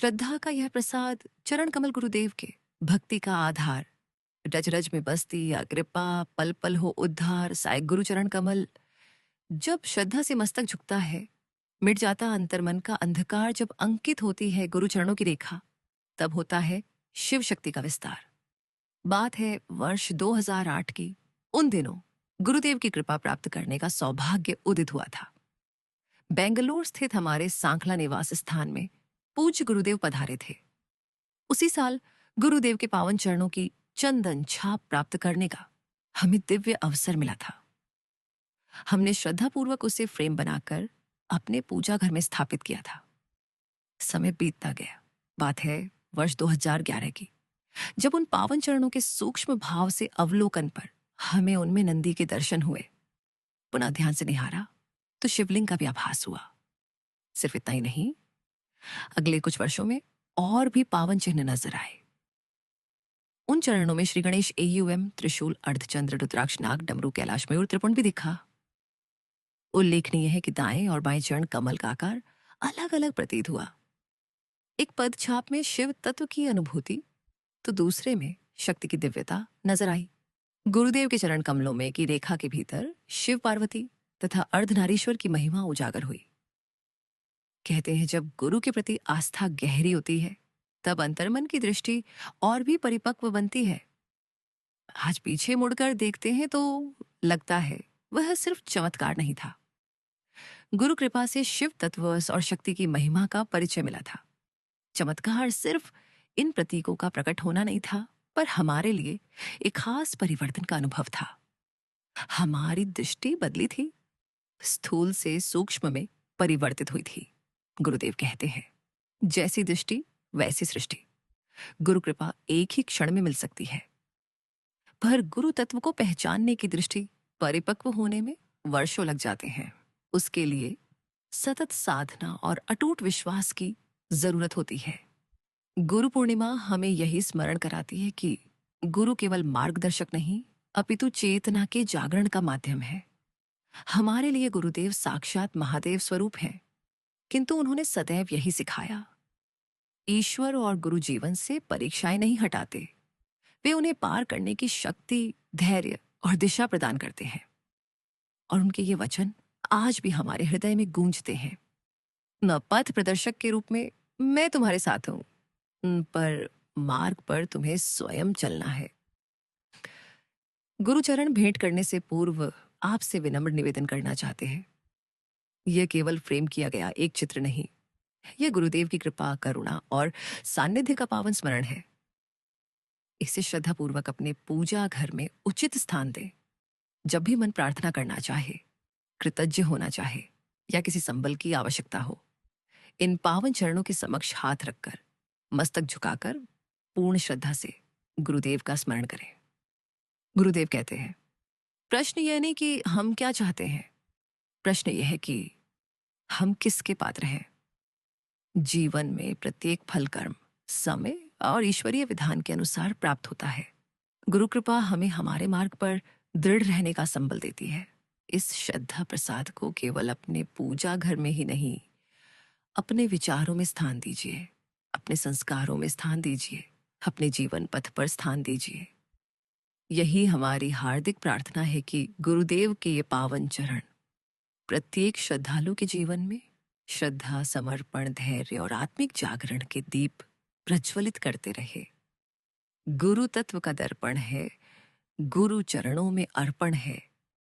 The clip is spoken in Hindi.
श्रद्धा का यह प्रसाद चरण कमल गुरुदेव के, भक्ति का आधार, रज रज में बसती या कृपा, पल पल हो उद्धार, साय गुरु चरण कमल। जब श्रद्धा से मस्तक झुकता है, मिट जाता अंतर्मन का अंधकार। जब अंकित होती है गुरु चरणों की रेखा, तब होता है शिव शक्ति का विस्तार। बात है वर्ष 2008 की। उन दिनों गुरुदेव की कृपा प्राप्त करने का सौभाग्य उदित हुआ था। बेंगलुरु स्थित हमारे सांखला निवास स्थान में पूज्य गुरुदेव पधारे थे। उसी साल गुरुदेव के पावन चरणों की चंदन छाप प्राप्त करने का हमें दिव्य अवसर मिला था। हमने श्रद्धापूर्वक उसे फ्रेम बनाकर अपने पूजा घर में स्थापित किया था। समय बीतता गया। बात है वर्ष 2011 की, जब उन पावन चरणों के सूक्ष्म भाव से अवलोकन पर हमें उनमें नंदी के दर्शन हुए। पुनः ध्यान से निहारा तो शिवलिंग का भी आभास हुआ। सिर्फ इतना ही नहीं, अगले कुछ वर्षों में और भी पावन चिन्ह नजर आए। उन चरणों में श्री गणेश AUM, त्रिशूल, अर्धचंद्र, रुद्राक्ष, नाग, डमरू, कैलाश मयूर, त्रिपुंड भी दिखा। उल्लेखनीय है कि दाएं और बाएं चरण कमल का आकार अलग अलग प्रतीत हुआ। एक पद छाप में शिव तत्व की अनुभूति तो दूसरे में शक्ति की दिव्यता नजर आई। गुरुदेव के चरण कमलों में की रेखा के भीतर शिव पार्वती तथा अर्धनारीश्वर की महिमा उजागर हुई। कहते हैं जब गुरु के प्रति आस्था गहरी होती है, तब अंतर्मन की दृष्टि और भी परिपक्व बनती है। आज पीछे मुड़कर देखते हैं तो लगता है वह सिर्फ चमत्कार नहीं था। गुरु कृपा से शिव तत्व और शक्ति की महिमा का परिचय मिला था। चमत्कार सिर्फ इन प्रतीकों का प्रकट होना नहीं था, पर हमारे लिए एक खास परिवर्तन का अनुभव था। हमारी दृष्टि बदली थी, स्थूल से सूक्ष्म में परिवर्तित हुई थी। गुरुदेव कहते हैं, जैसी दृष्टि वैसी सृष्टि। गुरु कृपा एक ही क्षण में मिल सकती है, पर गुरु तत्व को पहचानने की दृष्टि परिपक्व होने में वर्षों लग जाते हैं। उसके लिए सतत साधना और अटूट विश्वास की जरूरत होती है। गुरु पूर्णिमा हमें यही स्मरण कराती है कि गुरु केवल मार्गदर्शक नहीं, अपितु चेतना के जागरण का माध्यम है। हमारे लिए गुरुदेव साक्षात महादेव स्वरूप हैं, किंतु उन्होंने सदैव यही सिखाया, ईश्वर और गुरु जीवन से परीक्षाएं नहीं हटाते, वे उन्हें पार करने की शक्ति, धैर्य और दिशा प्रदान करते हैं। और उनके ये वचन आज भी हमारे हृदय में गूंजते हैं। न पथ प्रदर्शक के रूप में मैं तुम्हारे साथ हूं, पर मार्ग पर तुम्हें स्वयं चलना है। गुरुचरण भेंट करने से पूर्व आपसे विनम्र निवेदन करना चाहते हैं। यह केवल फ्रेम किया गया एक चित्र नहीं, यह गुरुदेव की कृपा, करुणा और सानिध्य का पावन स्मरण है। इसे श्रद्धापूर्वक अपने पूजा घर में उचित स्थान दें। जब भी मन प्रार्थना करना चाहे, कृतज्ञ होना चाहे या किसी संबल की आवश्यकता हो, इन पावन चरणों के समक्ष हाथ रखकर, मस्तक झुकाकर पूर्ण श्रद्धा से गुरुदेव का स्मरण करें। गुरुदेव कहते हैं, प्रश्न यह नहीं कि हम क्या चाहते हैं, प्रश्न यह है कि हम किसके पात्र हैं। जीवन में प्रत्येक फल कर्म समय और ईश्वरीय विधान के अनुसार प्राप्त होता है। गुरु कृपा हमें हमारे मार्ग पर दृढ़ रहने का संबल देती है। इस श्रद्धा प्रसाद को केवल अपने पूजा घर में ही नहीं, अपने विचारों में स्थान दीजिए, अपने संस्कारों में स्थान दीजिए, अपने जीवन पथ पर स्थान दीजिए। यही हमारी हार्दिक प्रार्थना है कि गुरुदेव के ये पावन चरण प्रत्येक श्रद्धालु के जीवन में श्रद्धा, समर्पण, धैर्य और आत्मिक जागरण के दीप प्रज्वलित करते रहे। गुरु तत्व का दर्पण है, गुरु चरणों में अर्पण है।